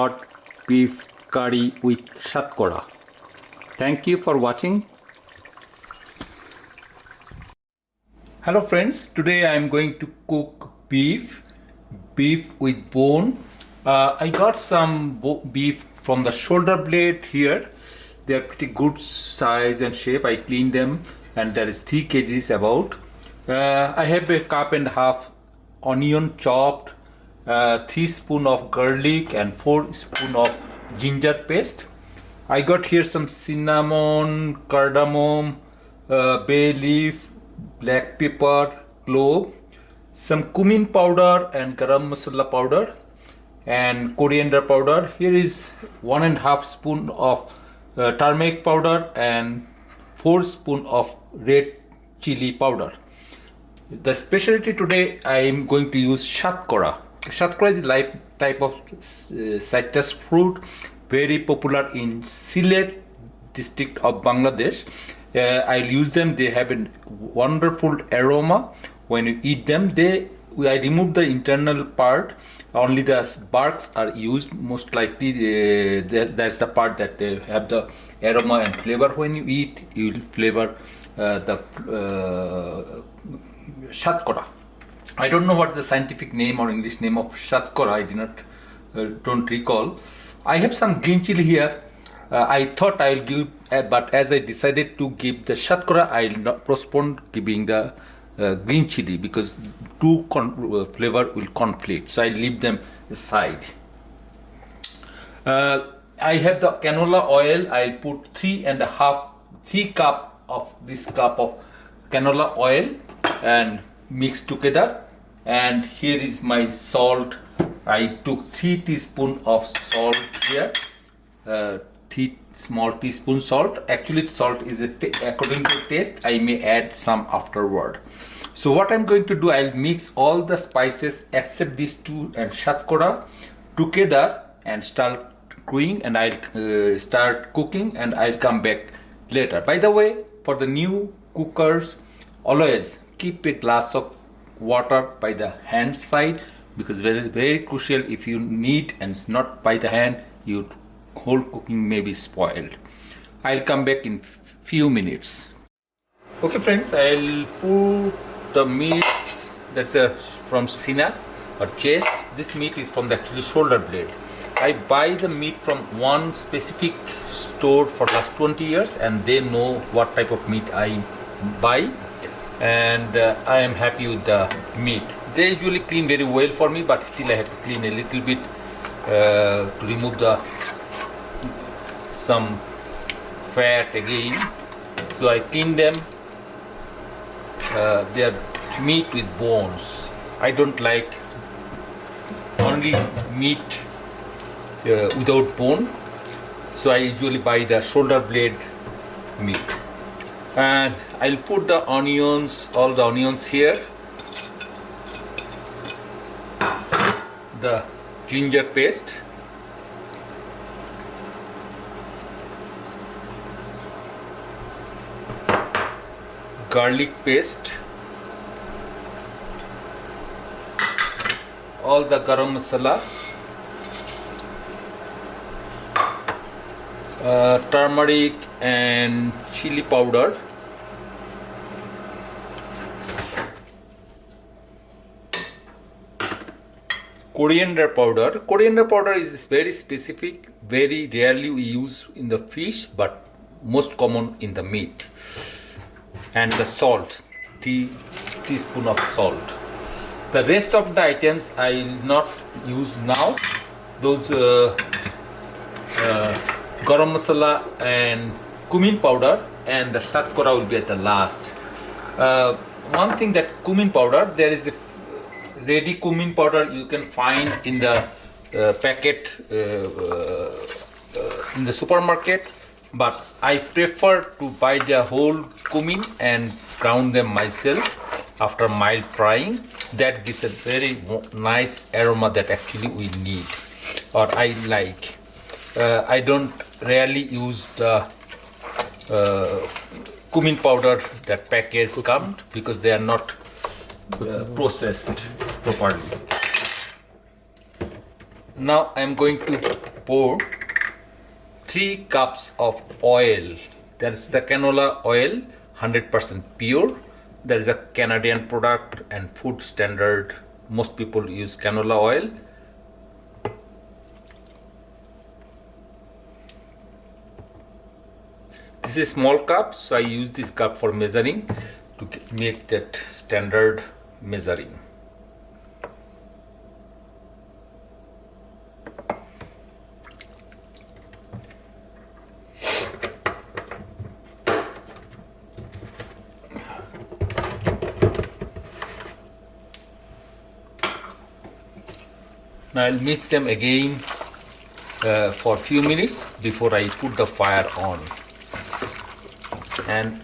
hot beef curry with shatkora. Thank you for watching. Hello friends, today I am going to cook beef with bone. I got some beef from the shoulder blade here. They are pretty good size and shape. I cleaned them and there is 3 kgs about. I have a cup and a half onion chopped, 3 spoon of garlic and 4 spoon of ginger paste. I got here some cinnamon, cardamom, bay leaf, black pepper, clove, some cumin powder and garam masala powder and coriander powder. Here is 1.5 spoon of turmeric powder and 4 spoon of red chili powder. The specialty today I am going to use shatkora. Shatkora is a type of citrus fruit, very popular in Sylhet district of Bangladesh. I'll use them. They have a wonderful aroma. When you eat them, I remove the internal part. Only the barks are used. Most likely, that's the part that they have the aroma and flavor. When you eat, you will flavor the shatkora. I don't know what's the scientific name or English name of shatkora. I don't recall. I have some green chili here. I thought I'll give, but as I decided to give the shatkora, I'll not postpone giving the green chili because two flavor will conflict. So I'll leave them aside. I have the canola oil. I'll put 3 cup of this cup of canola oil and mix together. And here is my salt. I took 3 teaspoons of salt here. 3 small teaspoon salt. Actually salt is according to taste. I may add some afterward. So what I'm going to do, I'll mix all the spices except these 2 and shatkora together and start cooking, and I'll start cooking and I'll come back later. By the way, for the new cookers, always keep a glass of water by the hand side because it is very crucial. If you need and it's not by the hand, your whole cooking may be spoiled. I'll come back in few minutes. Okay friends, I'll put the meats that's from sina or chest. This meat is from the actually shoulder blade. I buy the meat from one specific store for last 20 years and they know what type of meat I buy, and I am happy with the meat. They usually clean very well for me, but still I have to clean a little bit to remove some fat again. So I clean them. They are meat with bones. I don't like only meat without bone, so I usually buy the shoulder blade meat. And I'll put the onions, all the onions here, the ginger paste, garlic paste, all the garam masala, turmeric and chili powder, coriander powder. Coriander powder is very specific, very rarely we use in the fish, but most common in the meat. And the salt, 3 teaspoons of salt. The rest of the items I will not use now. Those garam masala and cumin powder and the shatkora will be at the last. One thing that cumin powder, there is a ready cumin powder you can find in the packet in the supermarket, but I prefer to buy the whole cumin and ground them myself after mild frying. That gives a very nice aroma that actually we need, or I like. I don't rarely use the cumin powder that package comes because they are not processed properly. Now I am going to pour 3 cups of oil. That's the canola oil, 100% pure. That is a Canadian product and food standard. Most people use canola oil. This is a small cup, so I use this cup for measuring to make that standard measuring. Now I'll mix them again for a few minutes before I put the fire on. And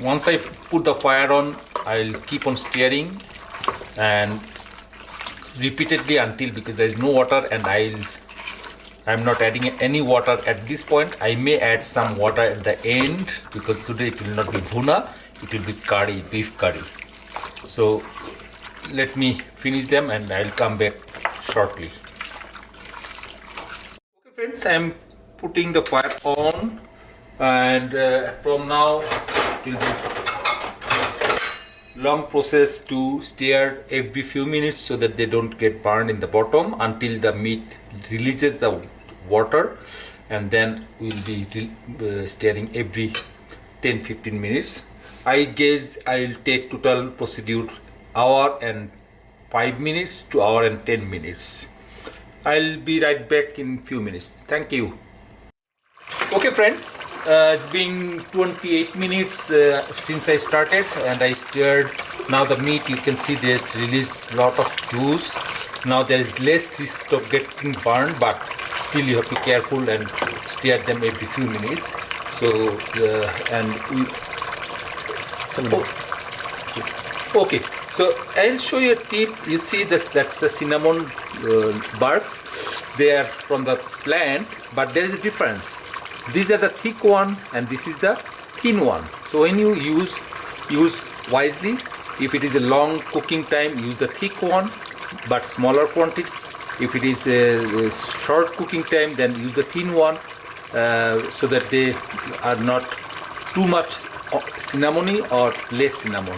once I put the fire on, I'll keep on stirring and repeatedly until, because there is no water and I'm not adding any water at this point. I may add some water at the end because today it will not be bhuna, it will be curry, beef curry. So let me finish them and I'll come back shortly. Okay friends, I am putting the fire on, and from now it will be long process to stir every few minutes so that they don't get burned in the bottom until the meat releases the water, and then we'll be stirring every 10-15 minutes. I guess I'll take total procedure hour and 5 minutes to hour and 10 minutes. I'll be right back in few minutes. Thank you. Okay friends, it's been 28 minutes since I started and I stirred. Now the meat, you can see that release lot of juice. Now there is less risk of getting burned, but still you have to be careful and stir them every few minutes. So okay, so I'll show you a tip. You see this, that's the cinnamon barks. They are from the plant, but there is a difference. These are the thick one and this is the thin one. So when you use wisely. If it is a long cooking time, use the thick one but smaller quantity. If it is a short cooking time, then use the thin one so that they are not too much cinnamony or less cinnamon.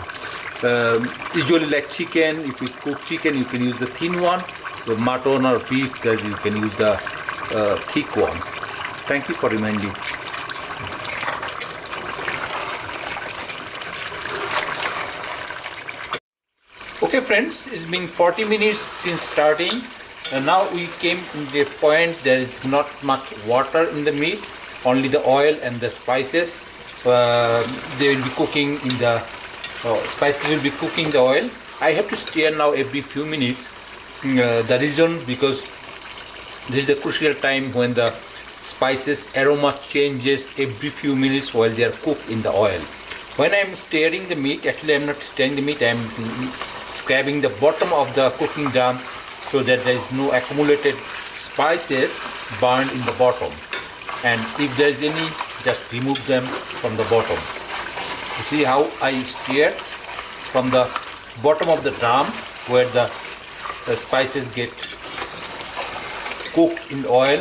Usually like chicken, if you cook chicken, you can use the thin one. The mutton or beef, guys, you can use the thick one. Thank you for reminding. Okay friends, it's been 40 minutes since starting, and now we came to the point there is not much water in the meat, only the oil and the spices. They will be cooking in the spices will be cooking the oil. I have to stir now every few minutes. The reason, because this is the crucial time when the spices aroma changes every few minutes while they are cooked in the oil. When I am stirring the meat, actually I am not stirring the meat, I am scrubbing the bottom of the cooking drum so that there is no accumulated spices burned in the bottom. And if there is any, just remove them from the bottom. You see how I stir from the bottom of the drum where the spices get cooked in oil,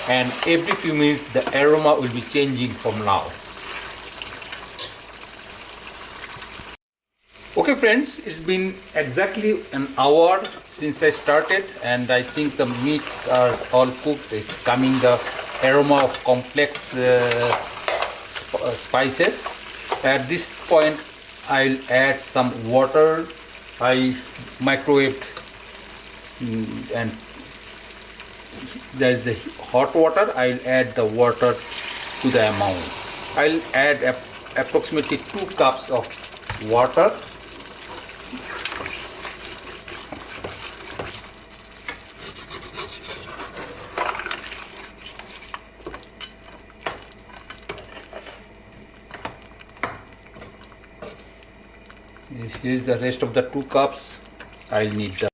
and every few minutes the aroma will be changing from now. Okay friends, it's been exactly an hour since I started, and I think the meats are all cooked. It's coming the aroma of complex spices. At this point I'll add some water. I microwaved and there is the hot water. I'll add the water to the amount. I'll add approximately 2 cups of water. Here is the rest of the 2 cups. I'll need the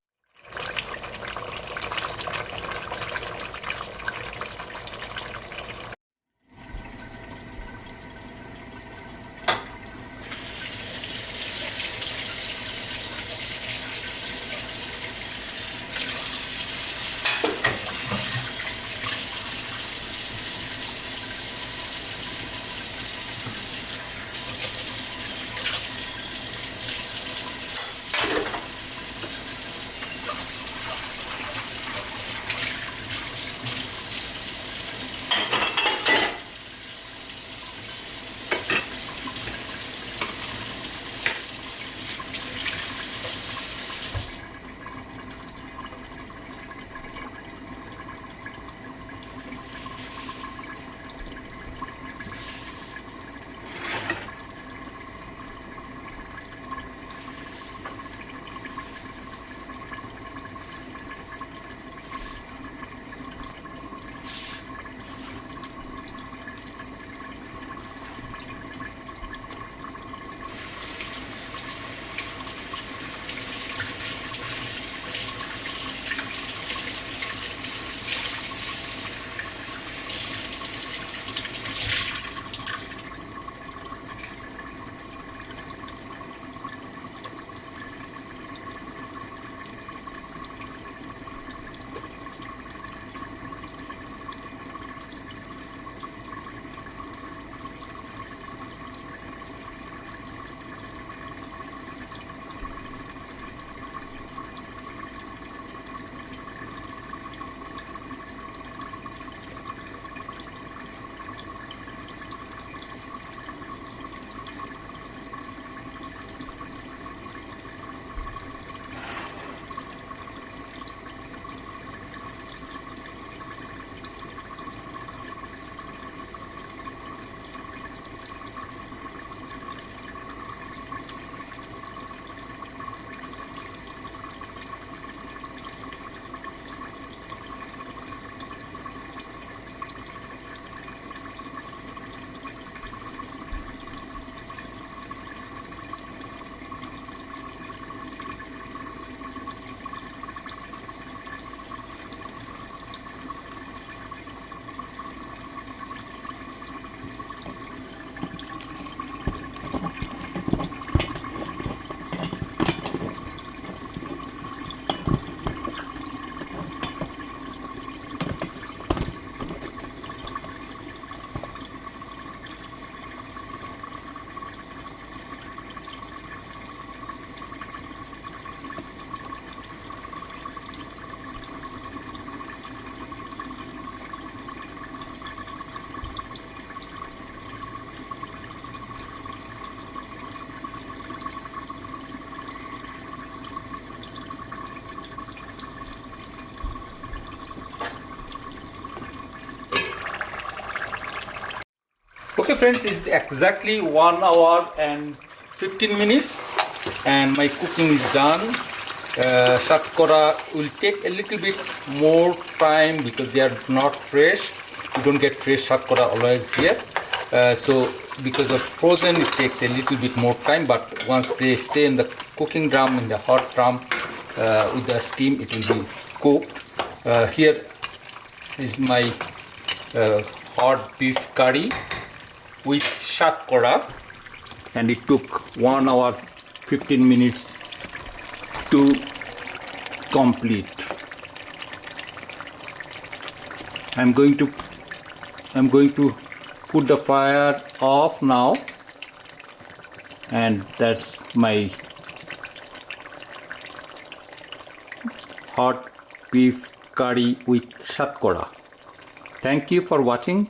Okay friends, it's exactly 1 hour and 15 minutes and my cooking is done. Shatkora will take a little bit more time because they are not fresh. You don't get fresh shatkora always here. So because of frozen, it takes a little bit more time, but once they stay in the cooking drum, in the hot drum with the steam, it will be cooked. Here is my hot beef curry with shatkora, and it took 1 hour 15 minutes to complete. I'm going to put the fire off now, and that's my hot beef curry with shatkora. Thank you for watching.